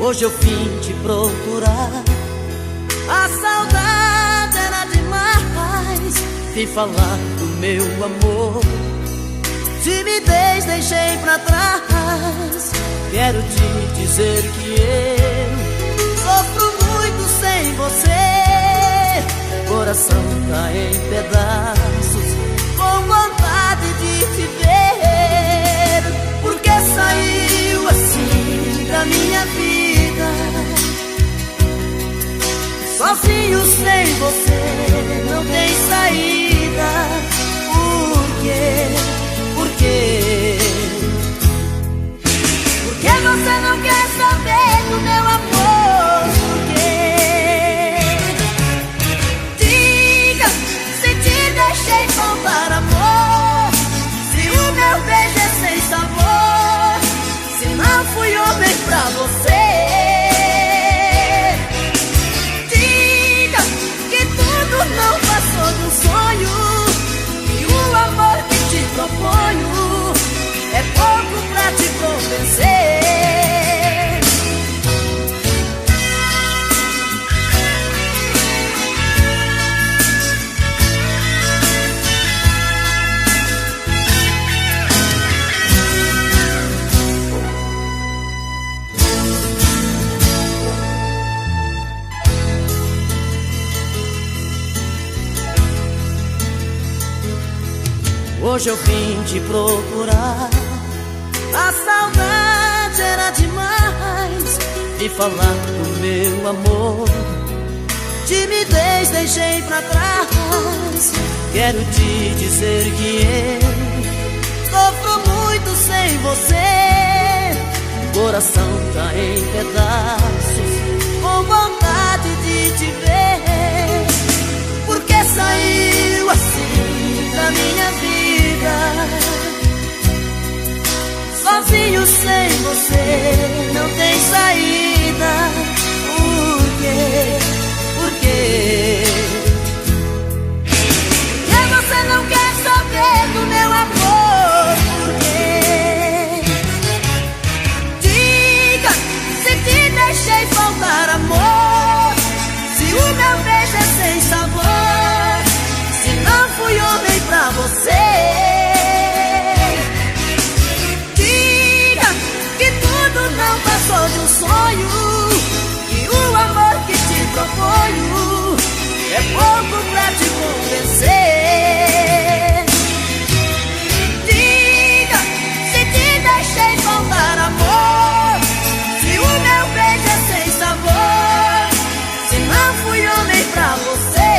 Hoje eu vim te procurar. A saudade era demais. Vim falar do meu amor. Timidez deixei pra trás. Quero te dizer que eu sofro muito sem você. Coração tá em pedaços, com vontade de te ver. Porque saiu assim da minha vida, sozinho sem você, não tem saída. Por quê? Por quê? Por que você não quer saber do meu amor? Por quê? Diga se te deixei faltar amor, se o meu beijo é sem sabor, se não fui homem pra você. Não passou de um sonho, e o amor que te proponho é pouco pra te convencer. Hoje eu vim te procurar. A saudade era demais. Vim falar do meu amor. Timidez deixei pra trás. Quero te dizer que eu sofro muito sem você. Coração tá em pedaços, com vontade de te ver. Porque saiu assim da minha vida, sozinho sem você, não tem saída. Por quê? Por quê? Porque você não quer saber do meu amor? Por quê? Diga se te deixei faltar amor, se o meu beijo é sem sabor, se não fui homem pra você. Não passou de um sonho, e o amor que te proponho é pouco pra te convencer. Diga se te deixei faltar amor, se o meu beijo é sem sabor, se não fui homem pra você.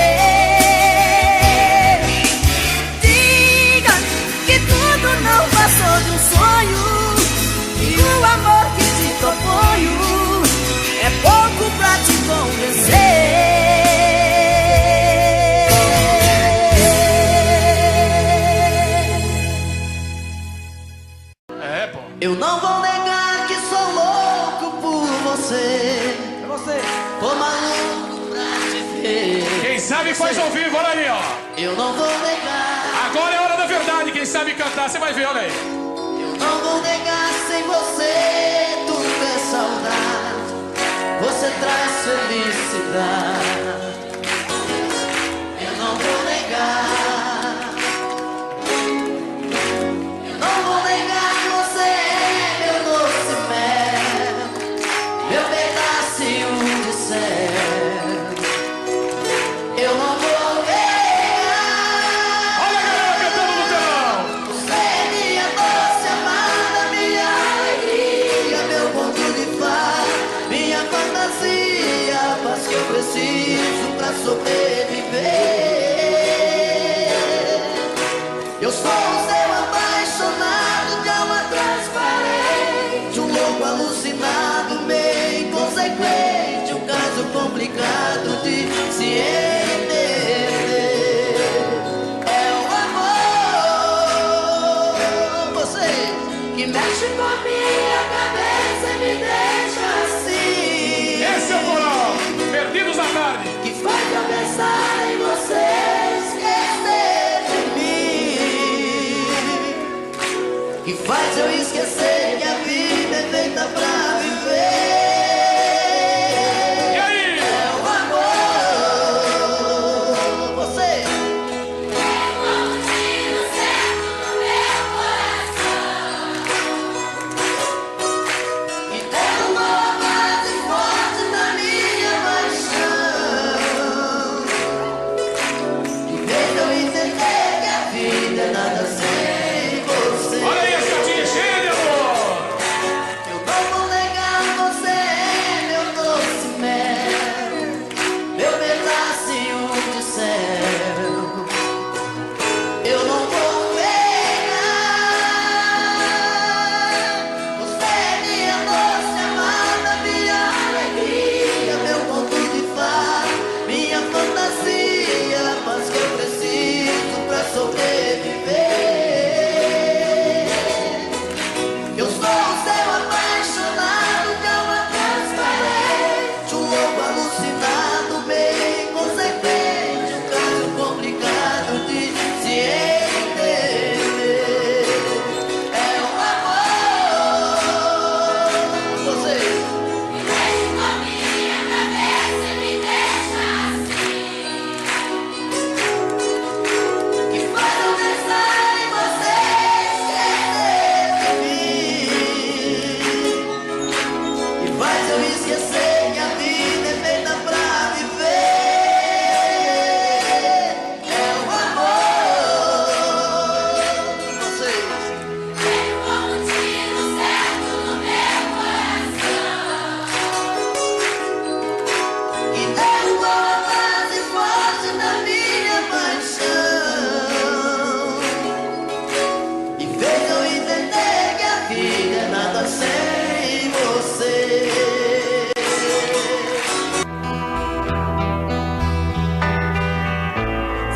Diga que tudo não passou de um sonho, e o amor que te proponho é pouco pra te convencer. É, pô. Eu não vou negar que sou louco por você. É você. Tô maluco pra te ver. Quem sabe faz ao vivo, olha aí, ó. Eu não vou negar. Agora é a hora da verdade, quem sabe cantar, você vai ver, olha aí. Não vou negar, sem você tudo é saudade. Você traz felicidade. Eu não vou negar. Eu não vou negar que você é meu doce mel, meu pedacinho de céu. Eu não vou negar. Olha a galera cantando no telão. Você é minha doce amada, minha alegria, meu ponto de paz, minha fantasia, a paz que eu preciso.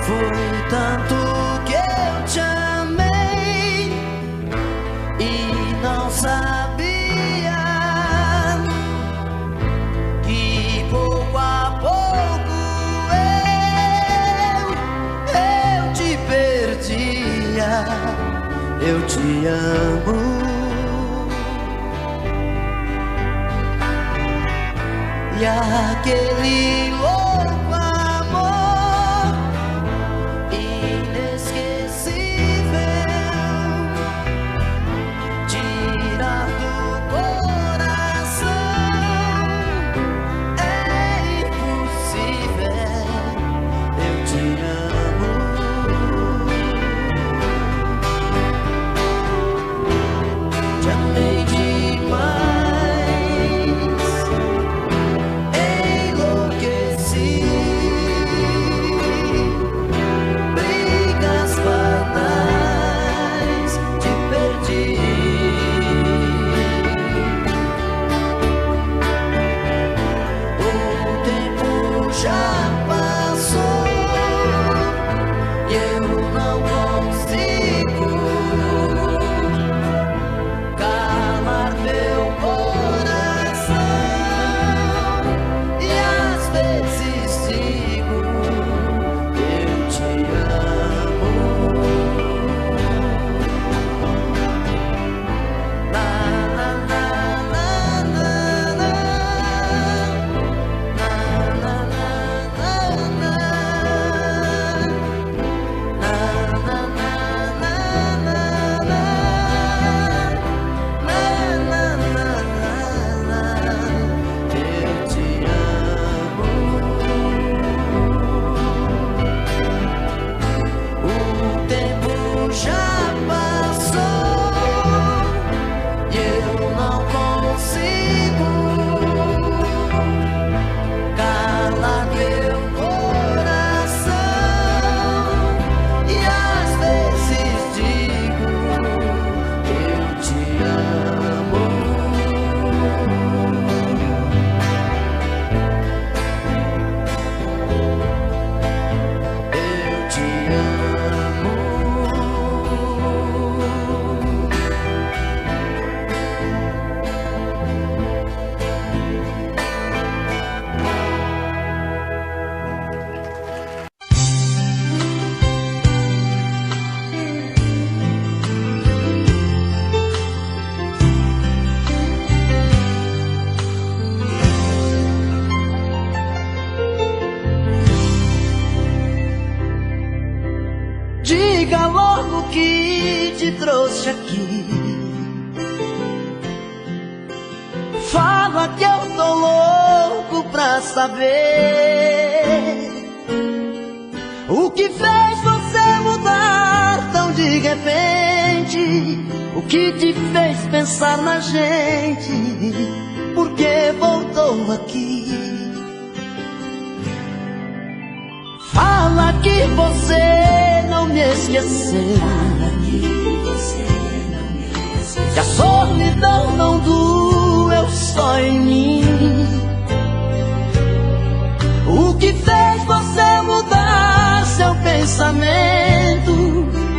Foi tanto que eu te amei e não sabia que pouco a pouco eu te perdia. Eu te amo e aquele louco amor inesquecível tirar do coração é impossível. Eu te amo. Te amei demais. Diga logo que te trouxe aqui. Fala que eu tô louco pra saber o que fez você mudar tão de repente. O que te fez pensar na gente? Por que voltou aqui? Fala que você não me esqueceu, que a solidão não doeu só em mim. O que fez você mudar seu pensamento?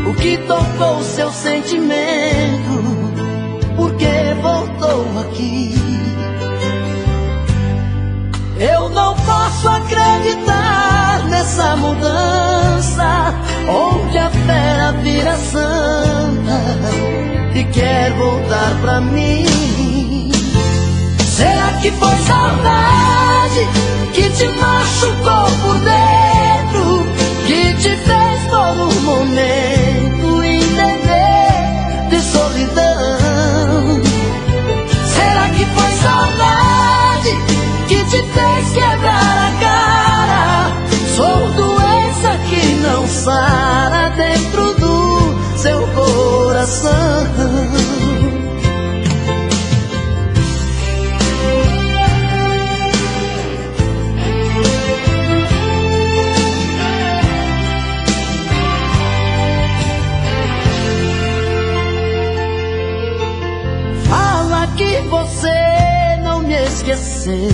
O que tocou seu sentimento? Por que voltou aqui? Eu não posso acreditar nessa mudança, onde a fera vira santa e quer voltar pra mim. Será que foi saudade que te machucou por dentro, que te fez por um momento entender de solidão? Será que foi saudade que te fez quebrar a cara? Sou doença que não sara dentro do seu coração. Fala que você não me esqueceu,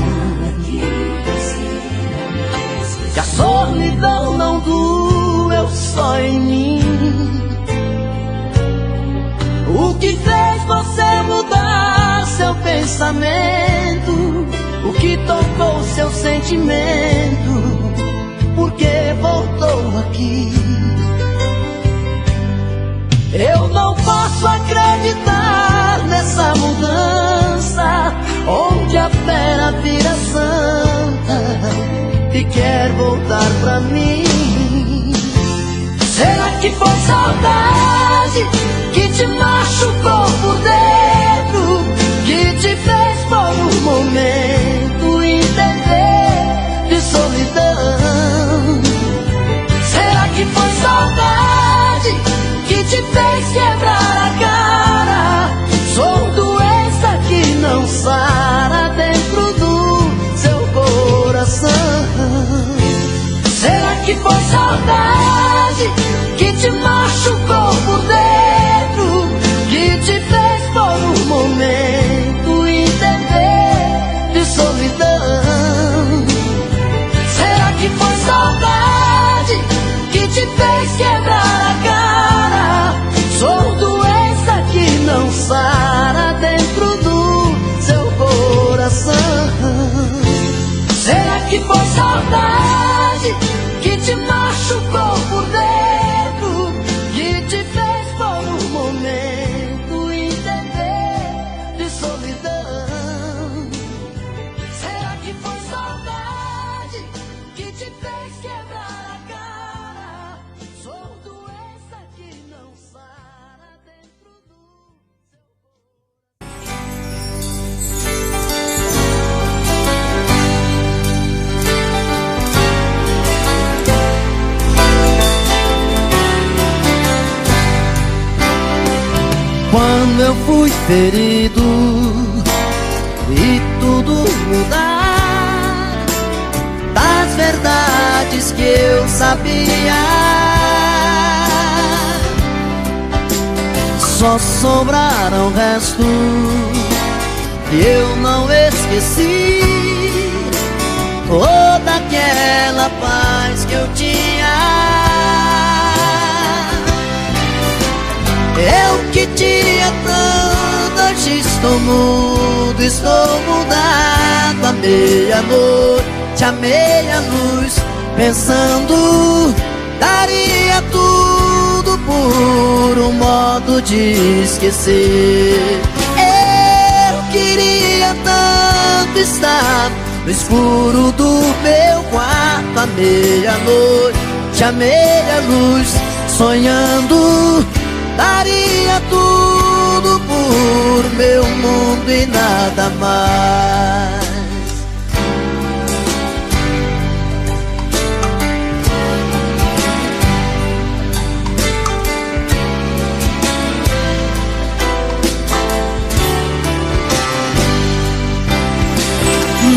que a solidão não dura só em mim. O que fez você mudar seu pensamento? O que tocou seu sentimento? Por que voltou aqui? Eu não posso acreditar nessa mudança, onde a fera vira santa e quer voltar pra mim. Será que foi saudade que te machucou por dentro, que te fez por um momento entender de solidão? Será que foi saudade que te fez quebrar a cara? Sou doença que não sara dentro do seu coração. Será que foi saudade que te machucou por dentro, que te fez por um momento entender de solidão? Será que foi saudade que te fez quebrar a cara? Sou doença que não sara dentro do seu coração. Será que foi saudade que te machucou por dentro, que te fez por um momento entender de solidão? Será que foi saudade que te fez quebrar a cara? Sou doença que não sara dentro do Quando eu fui ferido e tudo mudar, das verdades que eu sabia, só sobraram restos que eu não esqueci. Toda aquela paz que eu tinha, eu que tinha tanto, hoje estou mudo, estou mudado. À meia-noite, à meia-luz, pensando, daria tudo por um modo de esquecer. Eu queria tanto estar no escuro do meu quarto, à meia-noite, à meia-luz, sonhando, daria tudo por meu mundo e nada mais.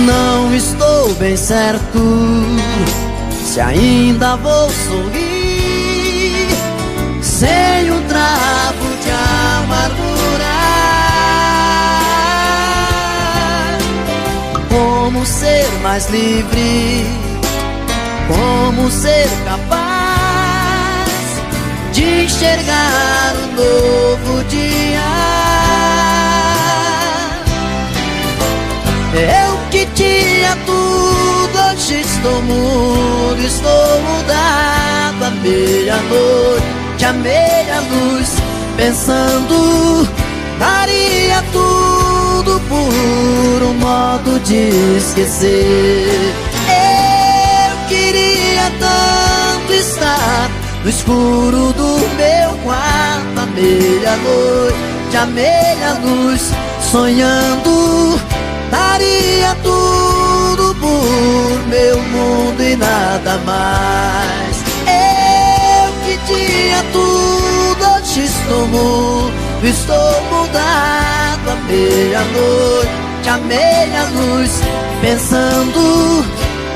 Não estou bem certo se ainda vou sorrir sem um trapo de amargura. Como ser mais livre, como ser capaz de enxergar um novo dia. Eu que tinha tudo, hoje estou mudo, estou mudado. À meia-noite, à meia-luz, pensando, daria tudo por um modo de esquecer. Eu queria tanto estar no escuro do meu quarto, à meia-noite, à meia-luz, sonhando, daria tudo por meu mundo e nada mais. Eu que tinha tudo, hoje estou mudo, estou mudado. À meia-noite, à meia-luz, pensando,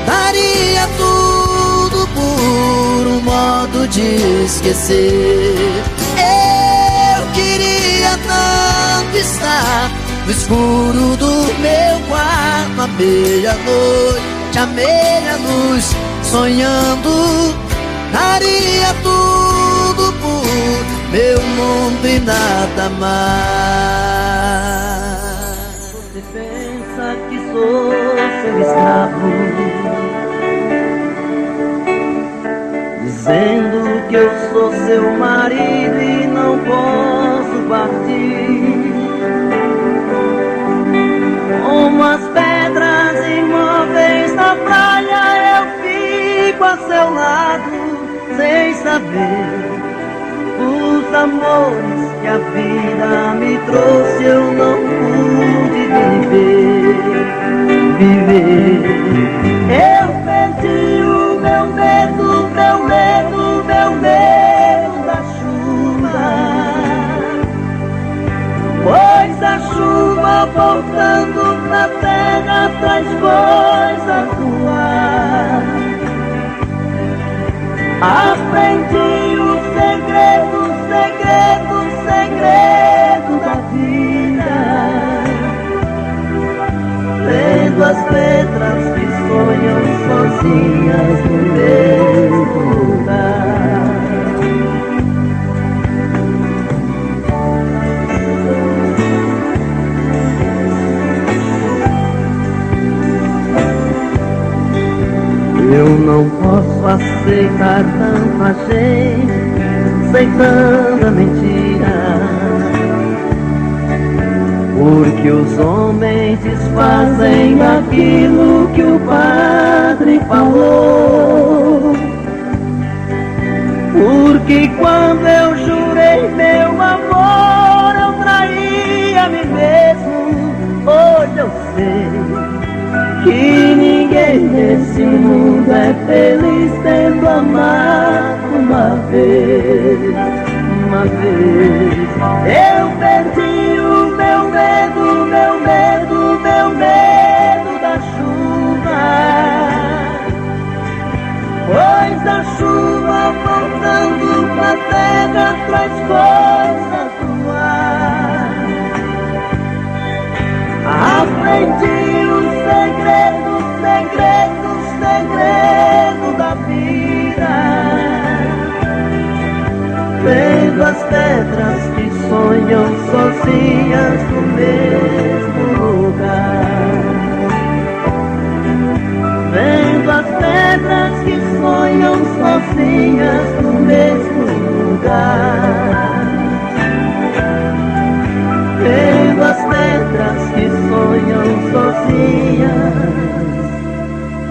daria tudo por um modo de esquecer. Eu queria tanto estar no escuro do meu quarto, à meia-noite, à meia-luz, sonhando, daria tudo meu mundo e nada mais. Você pensa que sou seu escravo, dizendo que eu sou seu marido e não posso partir. Como as pedras imóveis na praia, eu fico a seu lado, sem saber os amores que a vida me trouxe. Eu não pude viver. Eu perdi o meu medo, meu medo, meu medo da chuva, pois a chuva voltando pra terra traz coisas do ar. Aprendi o segredo, segredo, segredo da vida, lendo as letras que sonham sozinhas no mesmo lugar. Eu não posso aceitar tanta gente, sem tanta mentira, porque os homens desfazem aquilo que o padre falou. Porque quando eu jurei meu amor, eu traí a mim mesmo. Hoje eu sei que ninguém nesse mundo é feliz tendo amado uma vez, uma vez. Eu perdi o meu medo, meu medo, meu medo da chuva, pois a chuva voltando pra terra traz coisas do ar. Aprendi o segredo, segredo, segredo da vida, vendo as pedras que sonham sozinhas no mesmo lugar. Vendo as pedras que sonham sozinhas no mesmo lugar. Vendo as pedras que sonham sozinhas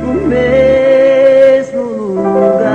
no mesmo lugar.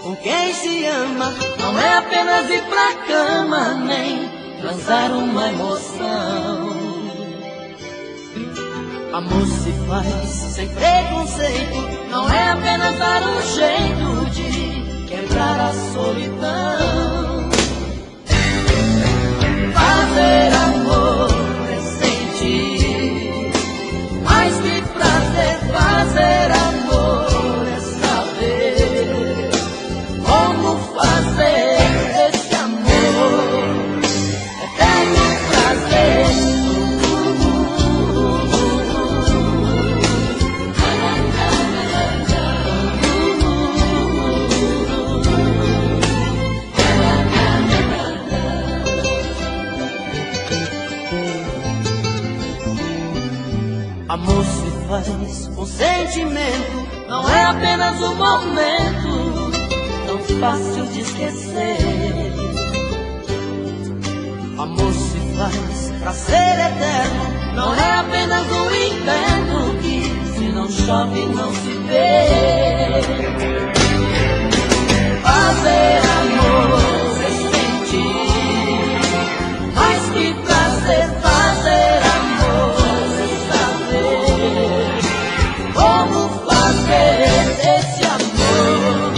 Com quem se ama não é apenas ir pra cama, nem transar uma emoção. Amor se faz sem preconceito, não é apenas dar um jeito de quebrar a solidão. Fazer amor é sentir mais que prazer. Fazer amor é saber como fazer esse amor eterno prazer. Amor se faz com sentimento, não é apenas um momento tão fácil de esquecer. Amor se faz pra ser eterno, não é apenas um inverno que se não chove não se vê. Fazer amor é sentir mais que prazer. Fazer amor é saber como fazer esse amor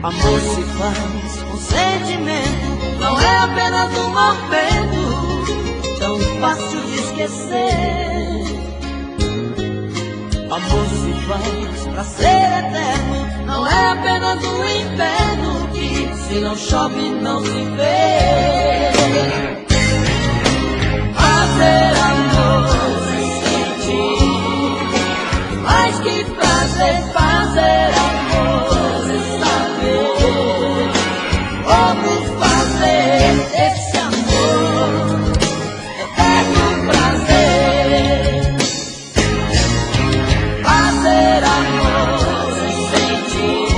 Amor se faz com sentimento, não é apenas um momento tão fácil de esquecer. Amor se faz pra ser eterno, não é apenas um inverno que se não chove não se vê. Fazer amor sem sentir, mais que prazer, fazer amor e saber como fazer esse amor eterno prazer. Fazer amor sem sentir,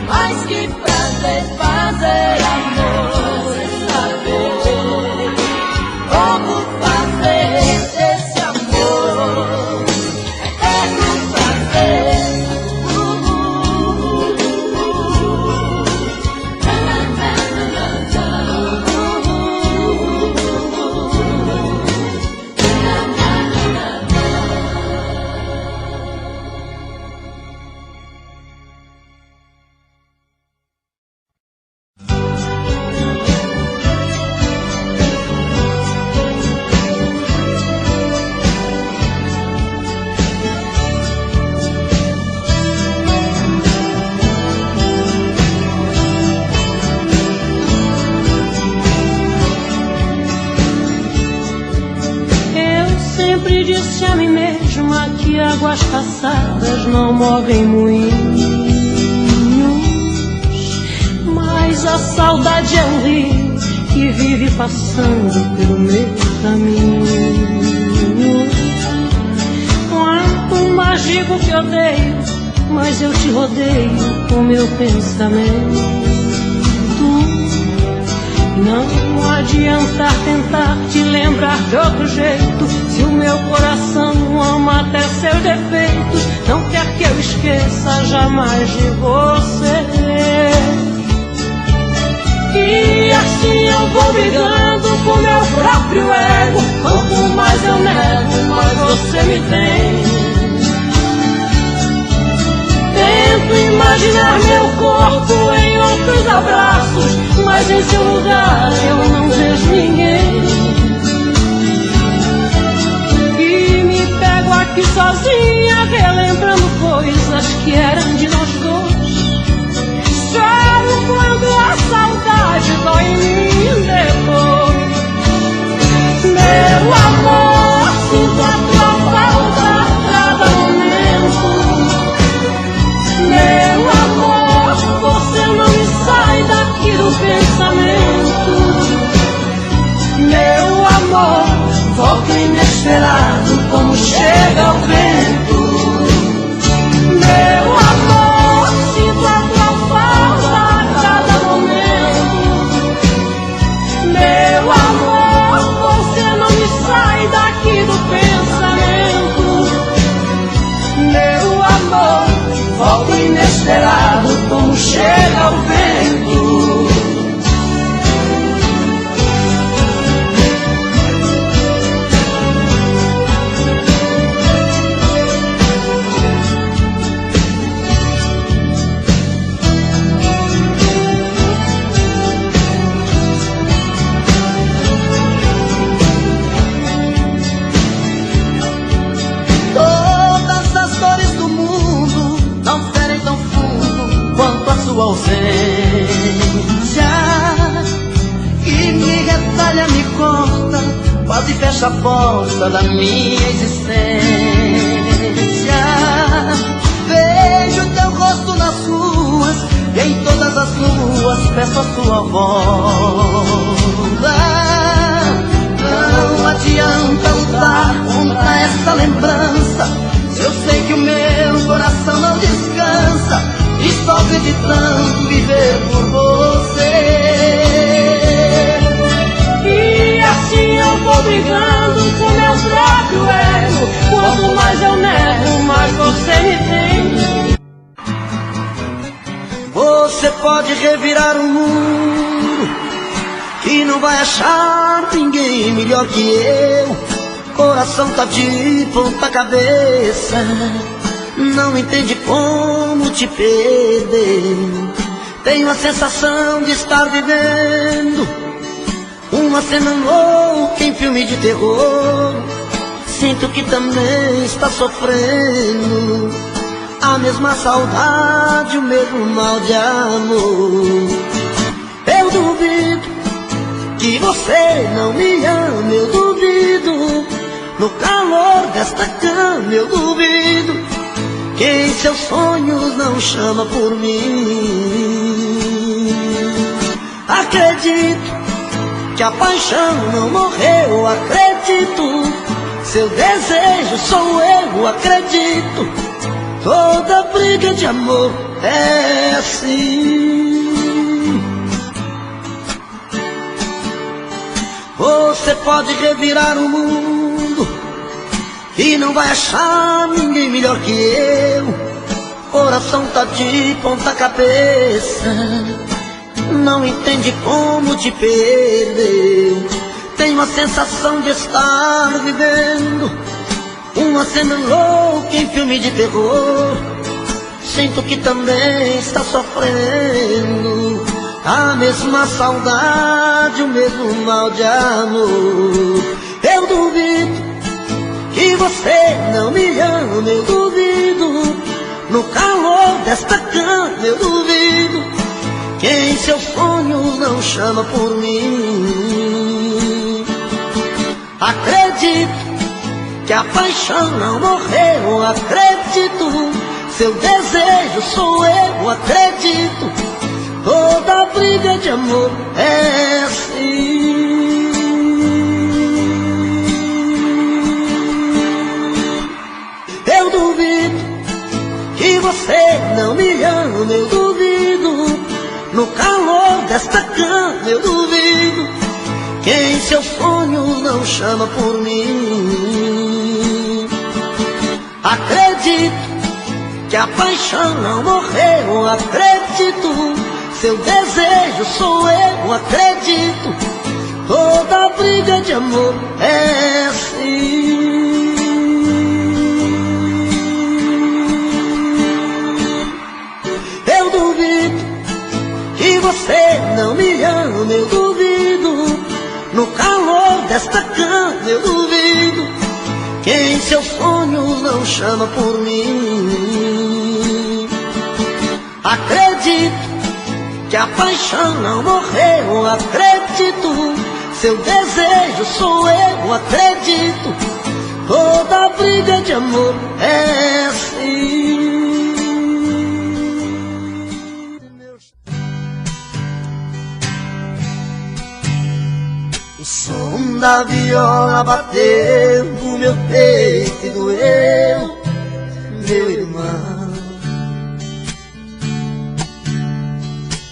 mais que prazer, fazer amor e saber como fazer esse amor eterno prazer. Sempre disse a mim mesma que águas passadas não movem moinhos, mas a saudade é um rio que vive passando pelo meu caminho. Quanto mais digo que odeio, mas eu te rodeio com meu pensamento. Não adianta tentar te lembrar de outro jeito, se o meu coração ama até seus defeitos, não quer que eu esqueça jamais de você. E assim eu vou brigando com meu próprio ego, quanto mais eu nego, mais você me tem. Tento imaginar meu corpo em outros abraços, mas em seu lugar eu não vejo ninguém. E me pego aqui sozinha, relembrando coisas que eram de nós dois. Choro quando a saudade dói em mim depois. Meu amor, sinto a tua falta a cada momento. Meu amor, você não me sai daqui do pensamento. Meu amor, volta inesperado como chega o vento. Meu amor, sinto a tua falta a cada momento. Meu amor, você não me sai daqui do pensamento. Meu amor, volta inesperado como chega o vento. Todas as dores do mundo não ferem tão fundo quanto a sua ausência, que me retalha, me corta, quase fecha a porta da minha existência. Vejo teu rosto nas ruas e em todas as luas peço a sua volta. Não adianta lutar contra essa lembrança, eu sei que o meu coração não descansa, estou acreditando viver por você. E assim eu vou brigando com meu próprio ego, quanto mais eu nego, mais você me tem. Você pode revirar o mundo e não vai achar ninguém melhor que eu. Coração tá de ponta cabeça, não entende como te perder. Tenho a sensação de estar vivendo uma cena louca em filme de terror. Sinto que também está sofrendo a mesma saudade, o mesmo mal de amor. Eu duvido que você não me ama, eu duvido. No calor desta cama eu duvido que em seus sonhos não chama por mim. Acredito que a paixão não morreu, acredito. Seu desejo sou eu, acredito. Toda briga de amor é assim. Você pode revirar o mundo e não vai achar ninguém melhor que eu. Coração tá de ponta cabeça, não entende como te perder. Tenho a sensação de estar vivendo uma cena louca em filme de terror. Sinto que também está sofrendo a mesma saudade, o mesmo mal de amor. Eu duvido que você não me ama, eu duvido. No calor desta cama eu duvido que em seus sonhos não chama por mim. Acredito que a paixão não morreu, acredito. Seu desejo sou eu, acredito. Toda briga de amor é assim. Eu duvido que você não me ama, eu duvido. No calor desta cama eu duvido que em seus sonhos não chama por mim. Acredito que a paixão não morreu, acredito. Seu desejo sou eu, acredito. Toda briga de amor é assim. Eu duvido que você não me ama, eu duvido. No calor desta cama eu duvido que em seus sonhos não chama por mim. Acredito que a paixão não morreu, acredito. Seu desejo sou eu, acredito. Toda briga de amor é assim. O som da viola bateu no meu peito e doeu, meu irmão.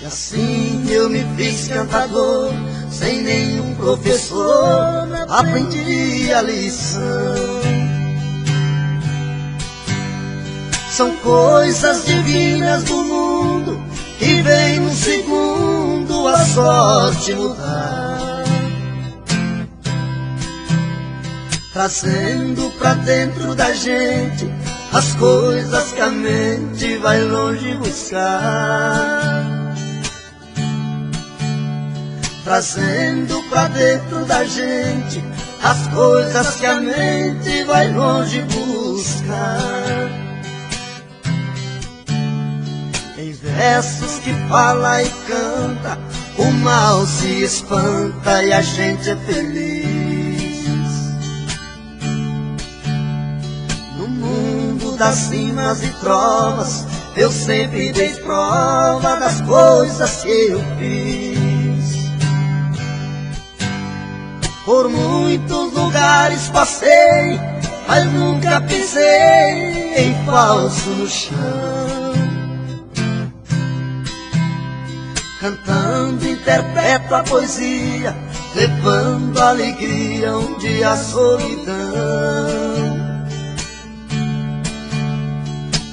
E assim eu me fiz cantador, sem nenhum professor, aprendi a lição. São coisas divinas do mundo que vem num segundo a sorte mudar, trazendo pra dentro da gente as coisas que a mente vai longe buscar. Trazendo pra dentro da gente as coisas que a mente vai longe buscar. Em versos que fala e canta, o mal se espanta e a gente é feliz. No mundo das rimas e trovas, eu sempre dei prova das coisas que eu fiz. Por muitos lugares passei, mas nunca pisei em falso no chão. Cantando interpreto a poesia, levando alegria onde a solidão.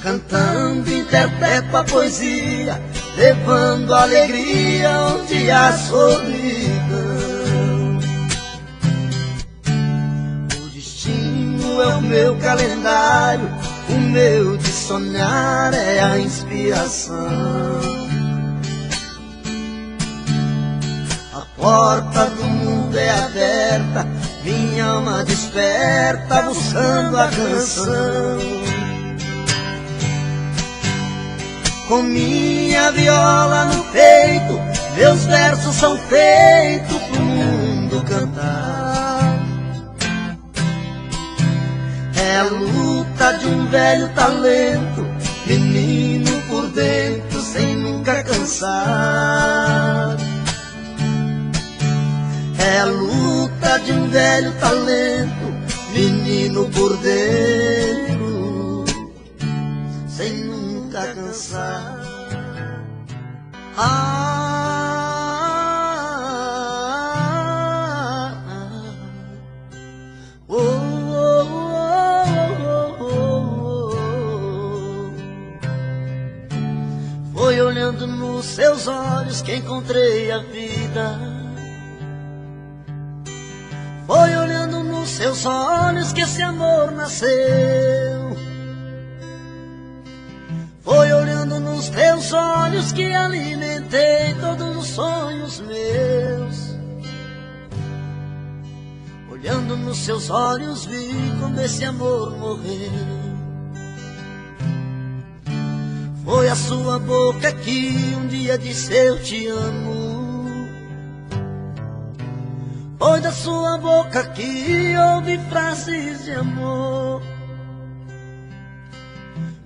Cantando interpreto a poesia, levando alegria onde a solidão. O destino é o meu calendário, O meu de sonhar é a inspiração. A porta do mundo é aberta, minha alma desperta buscando a canção. Com minha viola no peito, meus versos são feitos pro mundo cantar. É a luta de um velho talento, menino por dentro sem nunca cansar. É a luta de um velho talento, menino por dentro sem nunca cansar. Foi olhando nos seus olhos que encontrei a vida. Foi olhando nos seus olhos que esse amor nasceu. Foi olhando nos teus olhos que alimentei todos os sonhos meus. Olhando nos seus olhos vi como esse amor morreu. Foi a sua boca que um dia disse eu te amo. Foi da sua boca que ouvi frases de amor.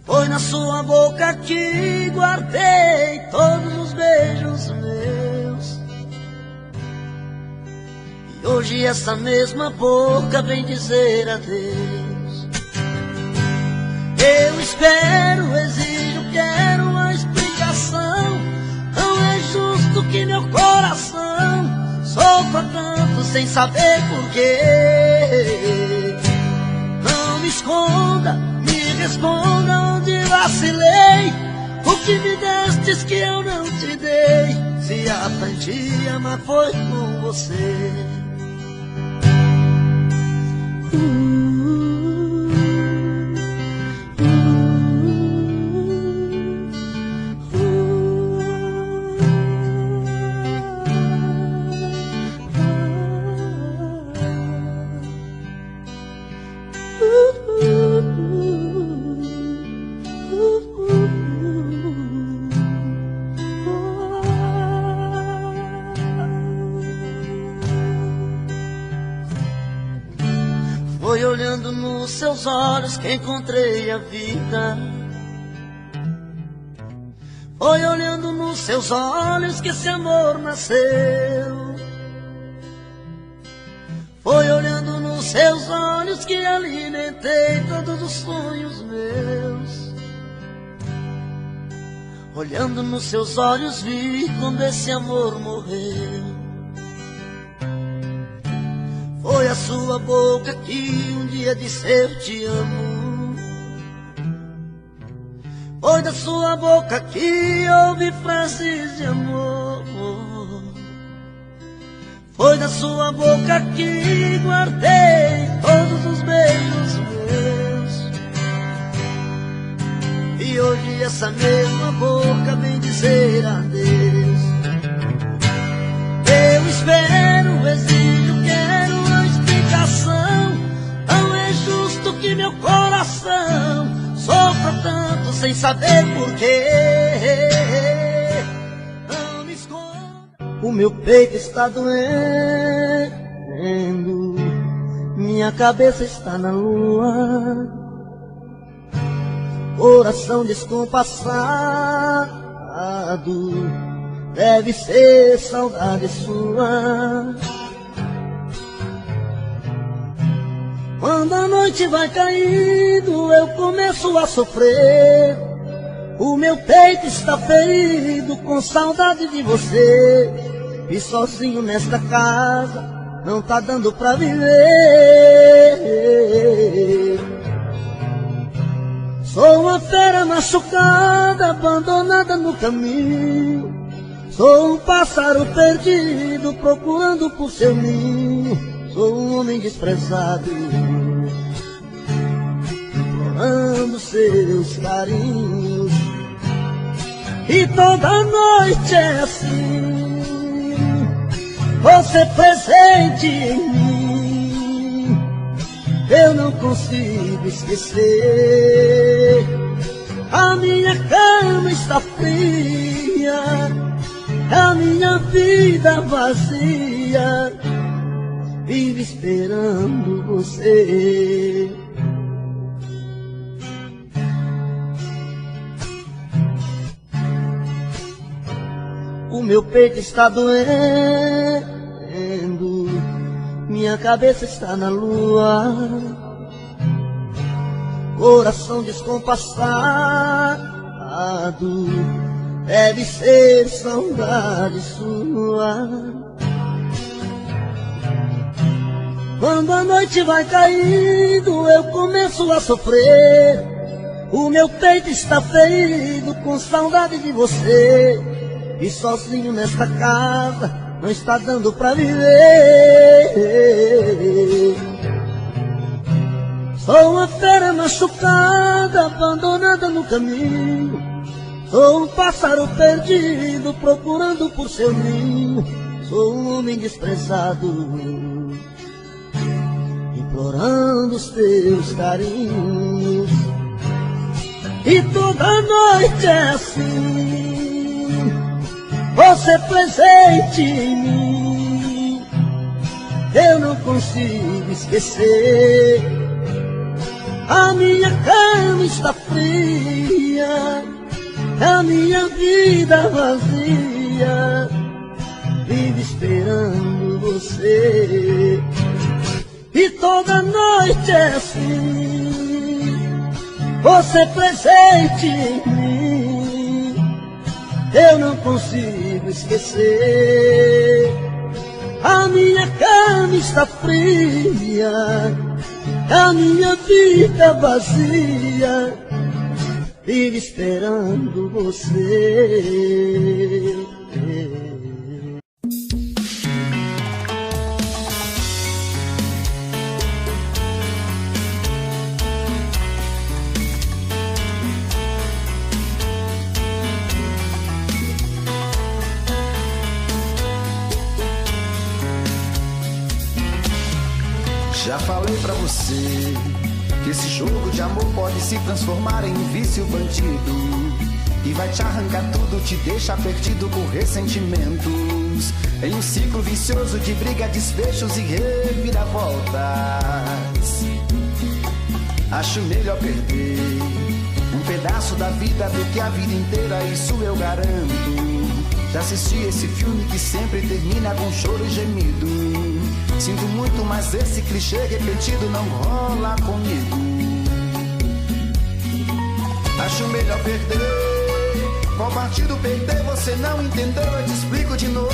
Foi na sua boca que guardei todos os beijos meus. E hoje essa mesma boca vem dizer adeus. Eu espero, exijo, quero uma explicação. Não é justo que meu coração sofra tanto sem saber porquê. Não me esconda, me responda onde vacilei. O que me destes que eu não te dei? Se aprendi a amar foi com você. Foi olhando nos seus olhos que encontrei a vida. Foi olhando nos seus olhos que esse amor nasceu. Foi olhando nos seus olhos que alimentei todos os sonhos meus. Olhando nos seus olhos vi quando esse amor morreu. Foi a sua boca que um dia disse eu te amo. Foi da sua boca que ouvi frases de amor. Foi da sua boca que guardei todos os beijos meus. E hoje essa mesma boca vem dizer adeus. Eu espero, exijo, quero uma explicação. Não é justo que meu coração sofra tanto sem saber porquê. Não me esconda. O meu peito está doendo, minha cabeça está na lua, coração descompassado, deve ser saudade sua. Quando a noite vai caindo, eu começo a sofrer. O meu peito está ferido com saudade de você. E sozinho nesta casa não tá dando pra viver. Sou uma fera machucada, abandonada no caminho. Sou um pássaro perdido, procurando por seu ninho. Sou um homem desprezado, implorando seus carinhos. E toda noite é assim, você presente em mim. Eu não consigo esquecer. A minha cama está fria, a minha vida vazia, vive esperando você. O meu peito está doendo, minha cabeça está na lua, coração descompassado, deve ser saudade sua. Quando a noite vai caindo, eu começo a sofrer. O meu peito está ferido com saudade de você. E sozinho nesta casa não está dando pra viver. Sou uma fera machucada, abandonada no caminho. Sou um pássaro perdido, procurando por seu ninho. Sou um homem desprezado, implorando os teus carinhos. E toda noite é assim, você presente em mim. Eu não consigo esquecer. A minha cama está fria, a minha vida vazia, vive esperando você. E toda noite é assim, você presente em mim. Eu não consigo esquecer. A minha cama está fria, a minha vida vazia, vive esperando você. Já falei pra você que esse jogo de amor pode se transformar em um vício bandido, e vai te arrancar tudo, te deixa perdido por ressentimentos, em um ciclo vicioso de briga, desfechos e reviravoltas. Acho melhor perder um pedaço da vida do que a vida inteira, isso eu garanto. Já assisti esse filme que sempre termina com choro e gemido. Sinto muito, mas esse clichê repetido não rola comigo. Acho melhor perder. Qual partido perder? Você não entendeu, eu te explico de novo.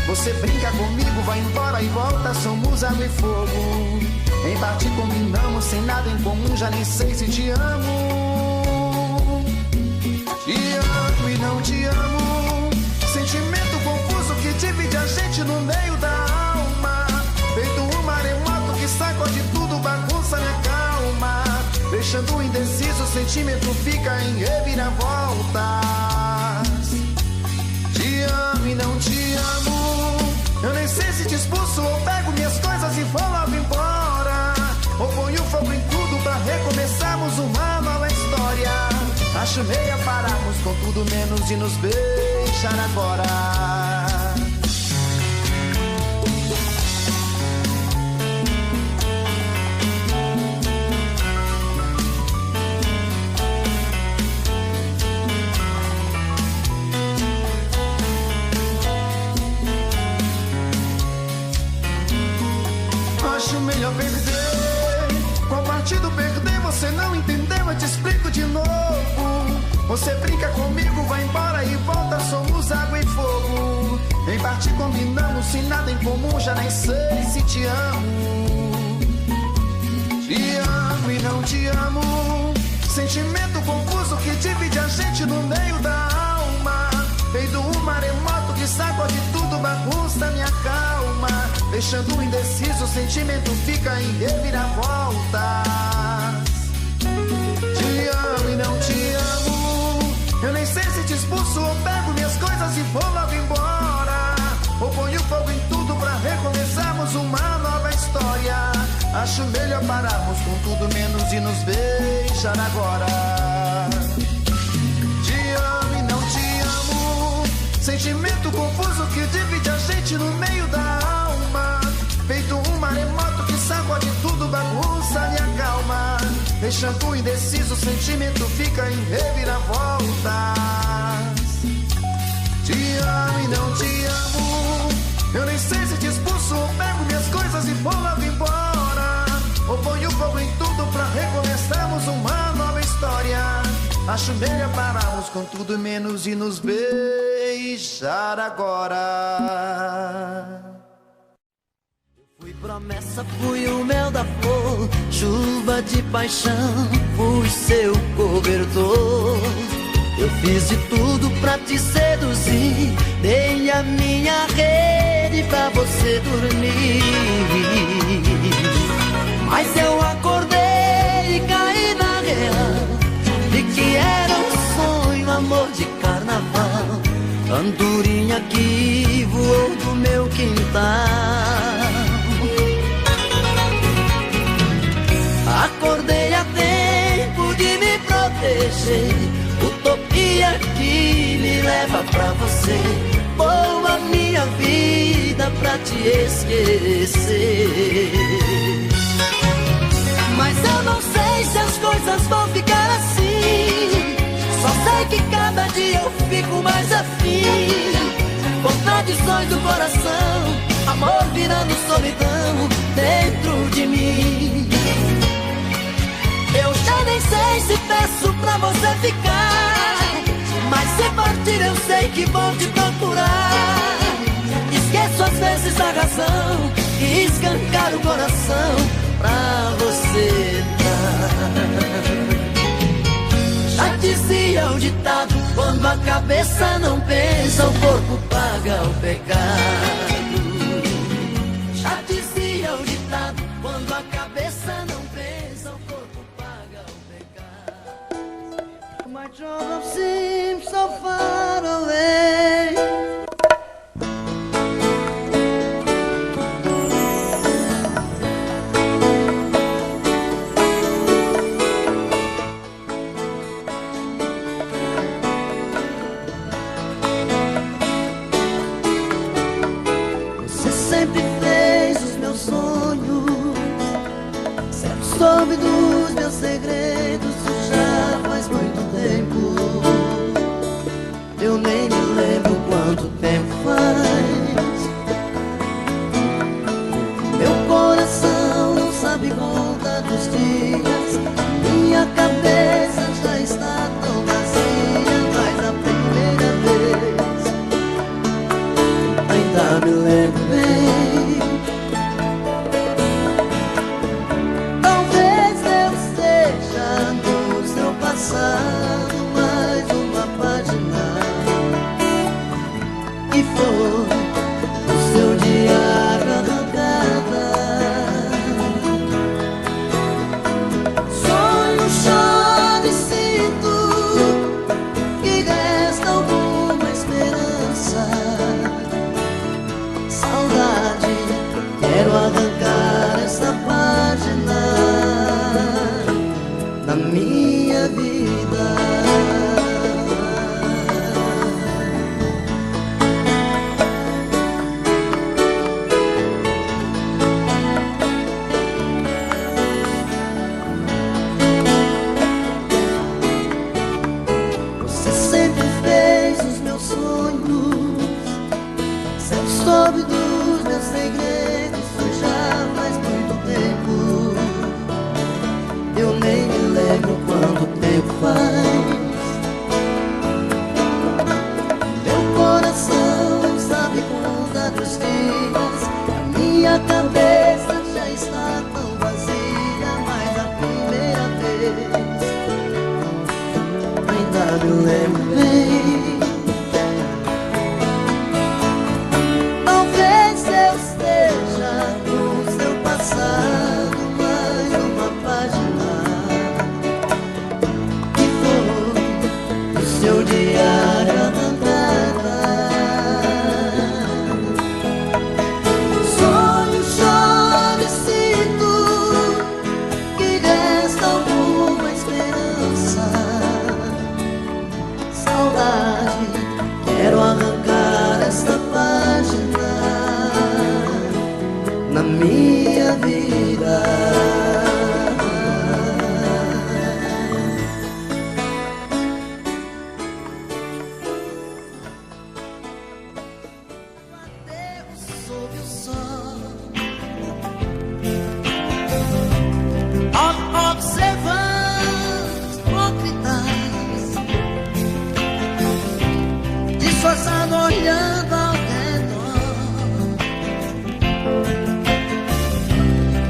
Você brinca comigo, vai embora e volta, somos água e fogo. Em parte combinamos, sem nada em comum, já nem sei se te amo. Te amo e não te amo. Sentimento confuso que divide a gente no meio da alma. Feito um maremoto que sacode tudo, bagunça minha calma. Deixando indeciso, o sentimento fica em reviravoltas. Te amo e não te amo. Eu nem sei se te expulso ou pego minhas coisas e vou logo embora, ou ponho fogo em tudo pra recomeçarmos uma nova história. Acho meia pararmos com tudo menos de nos beijar agora. Acho melhor perder. Qual partido perder? Você não entendeu, eu te explico de novo. Você brinca comigo, vai embora e volta, somos água e fogo. Em parte combinamos, sem nada em comum, já nem sei se te amo. Te amo e não te amo. Sentimento confuso que divide a gente no meio da alma. Feito um maremoto que sacode tudo, bagunça minha calma. Deixando indeciso, o sentimento fica em reviravoltas. deixar agora. Te amo e não te amo, sentimento confuso que divide a gente no meio da alma. Feito um maremoto que sacode tudo, bagunça e acalma. Deixando indeciso, o sentimento fica em reviravoltas. Te amo e não te amo, eu nem sei se te expulso ou pego minhas coisas e vou logo embora. Ou ponho fogo em tudo pra recomeçarmos uma nova história. Acho melhor pararmos com tudo menos e nos beijar agora. Fui promessa, fui o mel da flor, chuva de paixão, fui seu cobertor. Eu fiz de tudo pra te seduzir, dei a minha rede pra você dormir. Mas eu acordei e caí na real, de que era um sonho, amor de carnaval. Andorinha que voou do meu quintal. Acordei a tempo de me proteger, utopia que me leva pra você. Boa minha vida pra te esquecer. Mas eu não sei se as coisas vão ficar assim. Só sei que cada dia eu fico mais afim. Contradições do coração, amor virando solidão dentro de mim. Eu já nem sei se peço pra você ficar, mas se partir eu sei que vou te procurar. Esqueço às vezes a razão e escancar o coração pra você dar. Já dizia o ditado, quando a cabeça não pensa, o corpo paga o pecado. Já dizia o ditado, quando a cabeça não pensa, o corpo paga o pecado. My trouble seems so far away. Você sempre fez os meus sonhos, sempre soube dos meus segredos. Já faz muito tempo quero arrancar esta página na minha vida. Sob o sol, observando hipócritas, disfarçado olhando ao redor,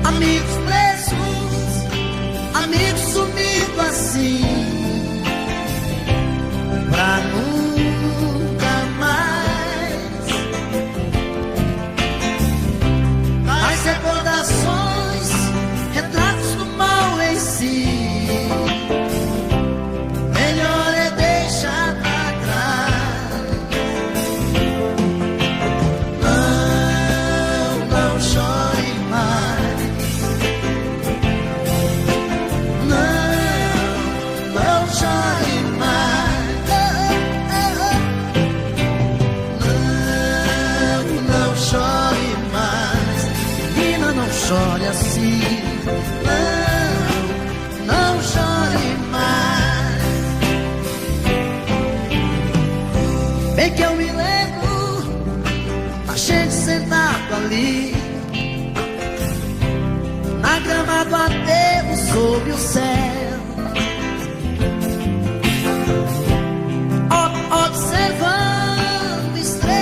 amigos presos, amigos sumindo assim, pra nunca mais. As recordações, retratos do mal em si, melhor é deixar pra trás. Não chore mais. Não chore mais. Não chore mais. Menina, não chore assim. Não chore mais. Bem que eu me lembro, a gente sentado ali na grama do aterro sob o céu, observando estrelas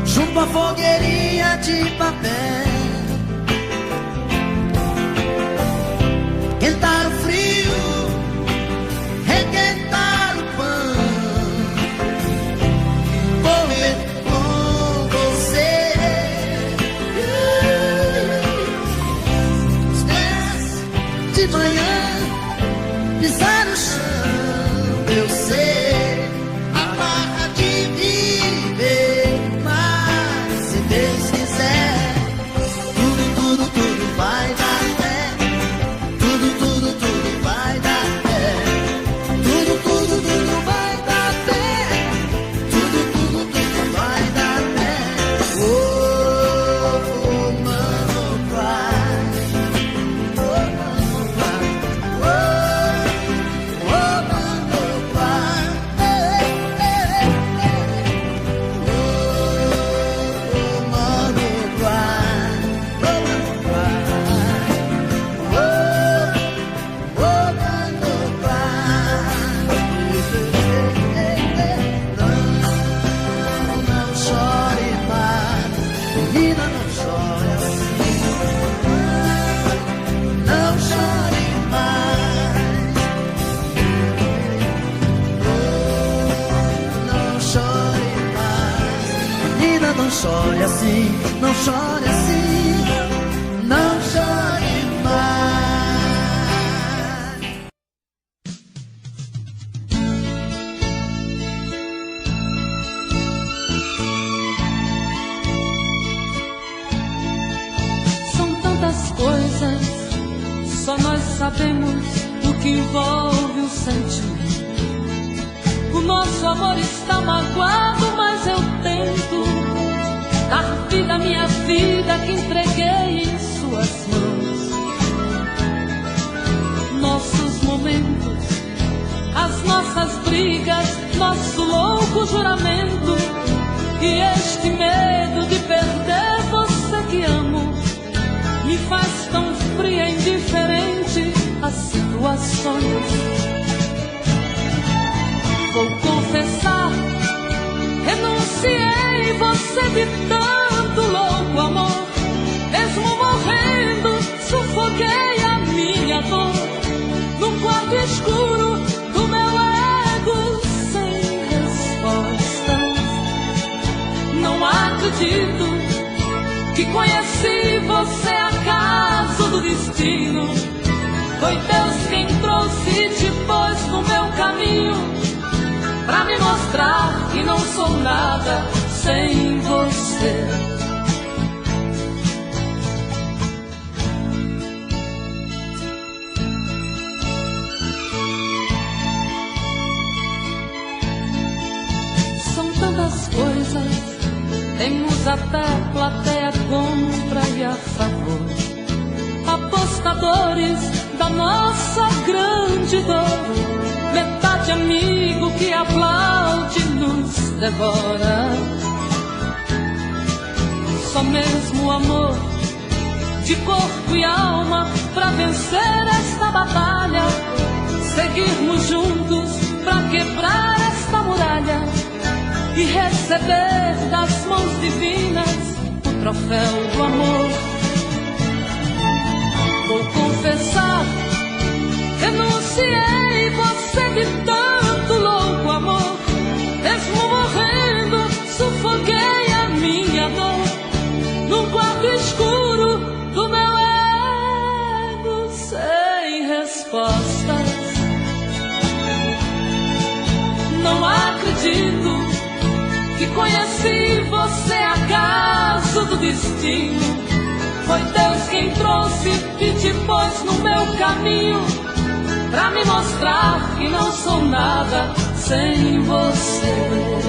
junto à fogueirinha de papel. Quentar o frio, requentar o pão, correr com você. Os pés de manhã pisar no chão, eu sei a barra de viver, mas se Deus quiser, tudo vai dar certo. Tudo vai dar certo. Tudo vai dar certo. Tudo vai dar certo. Oh, mano, cry. Oh, mano, cry. Oh, mano, cry. Oh, mano, cry. Não chore mais, menina, não chore assim. Não chore mais. Não chore mais, menina, não chore assim. Não chore assim. Não chore mais. São tantas coisas, só nós sabemos o que envolve o sentimento. O nosso amor está magoado, mas eu tento dar vida à minha vida que entreguei em suas mãos. Nossos momentos, as nossas brigas, nosso louco juramento e este medo de perder você que amo me faz tão fria e indiferente às situações. Vou confessar, renunciei você de tanto louco amor. Mesmo morrendo, sufoquei a minha dor num quarto escuro do meu ego sem respostas. Não acredito que conheci você acaso do destino. Foi Deus quem trouxe e te pôs no meu caminho, pra me mostrar que não sou nada sem você. tantas coisas, temos até plateia contra e a favor, apostadores da nossa grande dor, metade amigo que aplaude e nos devora. Só mesmo o amor de corpo e alma pra vencer esta batalha, seguirmos juntos pra quebrar esta muralha e receber das mãos divinas o troféu do amor. Vou confessar, renunciei você de tanto louco amor, mesmo morrendo sufoquei a minha dor num quarto escuro do meu ego sem respostas. Não acredito que conheci você acaso do destino. Foi Deus quem trouxe e te pôs no meu caminho, pra me mostrar que não sou nada sem você.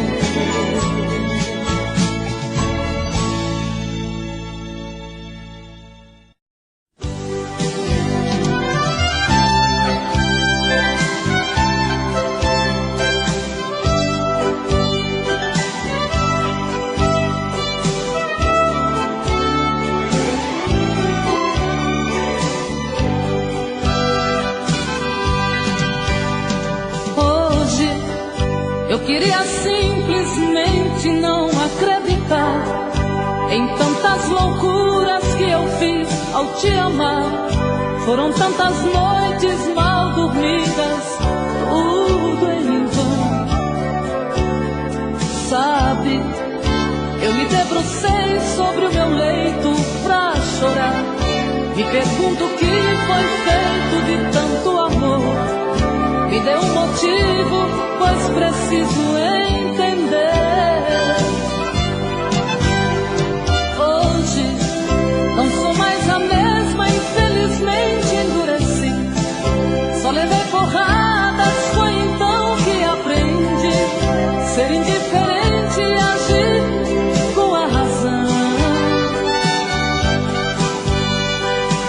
Eu queria simplesmente não acreditar em tantas loucuras que eu fiz ao te amar. Foram tantas noites mal dormidas, tudo em vão. Sabe, eu me debrucei sobre o meu leito pra chorar. Me pergunto o que foi feito de tanto amor. Me dê um motivo, pois preciso entender. Hoje não sou mais a mesma, infelizmente endureci. Só levei porradas, foi então que aprendi ser indiferente e agir com a razão.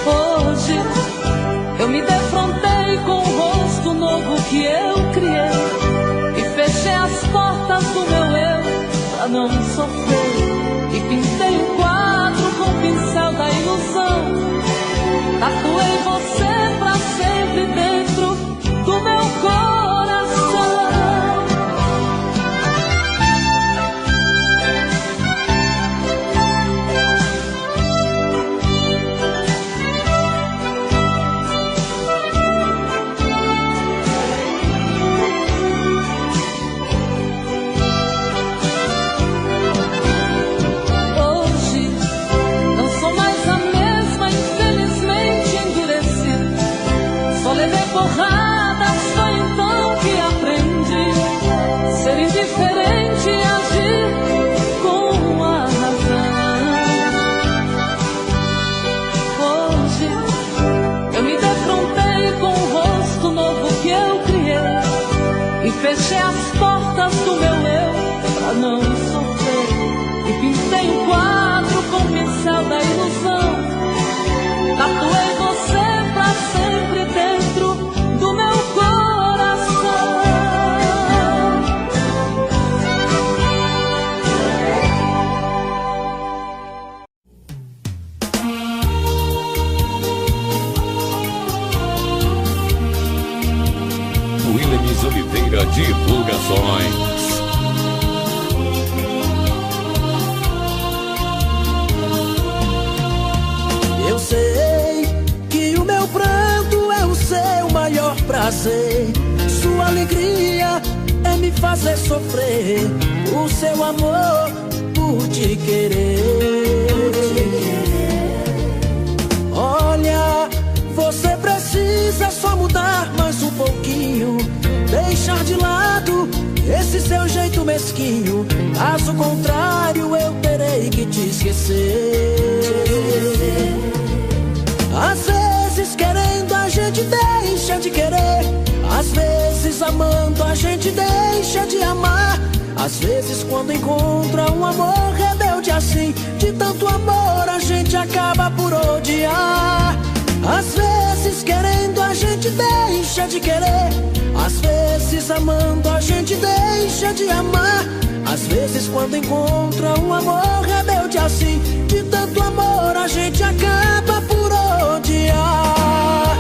Hoje eu me defrontei com o rosto novo que eu criei e fechei as portas do meu eu pra não sofrer. E pintei um quadro com o pincel da ilusão. Tatuei você pra sempre dentro do meu coração. Porradas, foi então que aprendi ser indiferente e agir com a razão. Hoje eu me defrontei com o rosto novo que eu criei e fechei as portas do meu eu pra não sofrer. E pintei um quadro com o pincel da ilusão. Tatuei você pra sempre dentro do meu coração. Williams Oliveira Divulgações. Eu sei que o meu pranto é o seu maior prazer. Sua alegria é me fazer sofrer. O seu amor por te querer. Olha, você precisa só mudar mais um pouquinho. Deixar de lado esse seu jeito mesquinho. Caso contrário eu terei que te esquecer. Às vezes querendo a gente deixa de querer. Às vezes amando a gente deixa de amar. Às vezes quando encontra um amor rebelde assim, de tanto amor a gente acaba por odiar. Às vezes querendo a gente deixa de querer, às vezes amando a gente deixa de amar. Às vezes quando encontra um amor rebelde assim, de tanto amor a gente acaba por odiar.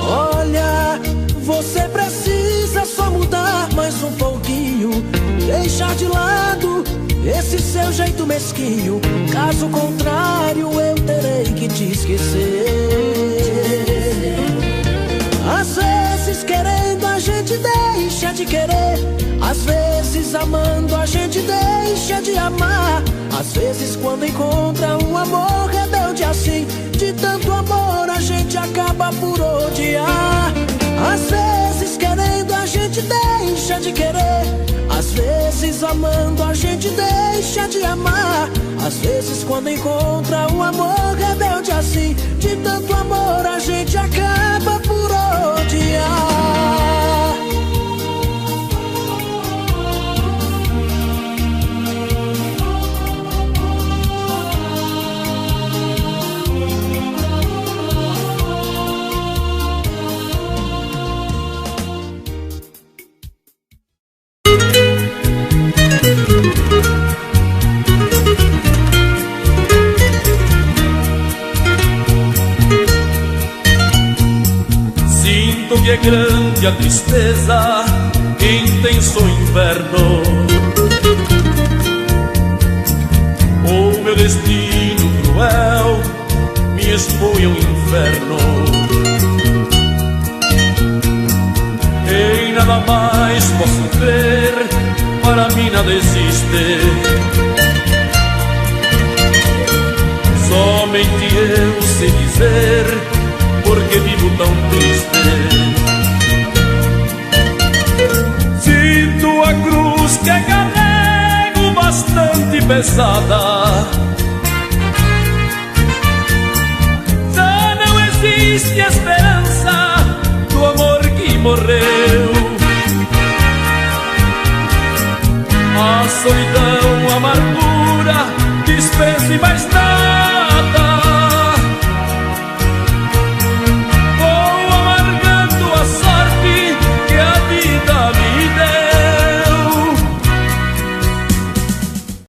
Olha, você precisa só mudar mais um pouquinho, deixar de lado esse seu jeito mesquinho. Caso contrário eu terei que te esquecer. Às vezes querendo a gente deixa de querer, às vezes amando a gente deixa de amar. Às vezes quando encontra um amor rebelde assim, de tanto amor a gente acaba por odiar. Às vezes querendo a gente deixa de querer, às vezes amando a gente deixa de amar. Às vezes quando encontra um amor rebelde assim, de tanto amor a gente acaba por odiar. Que é grande a tristeza, intenso inverno. O meu destino cruel me expõe ao inferno. Em nada mais posso crer, para mim nada existe. Somente eu sei dizer porque vivo tão triste. Sinto a cruz que carrego bastante pesada. Já não existe a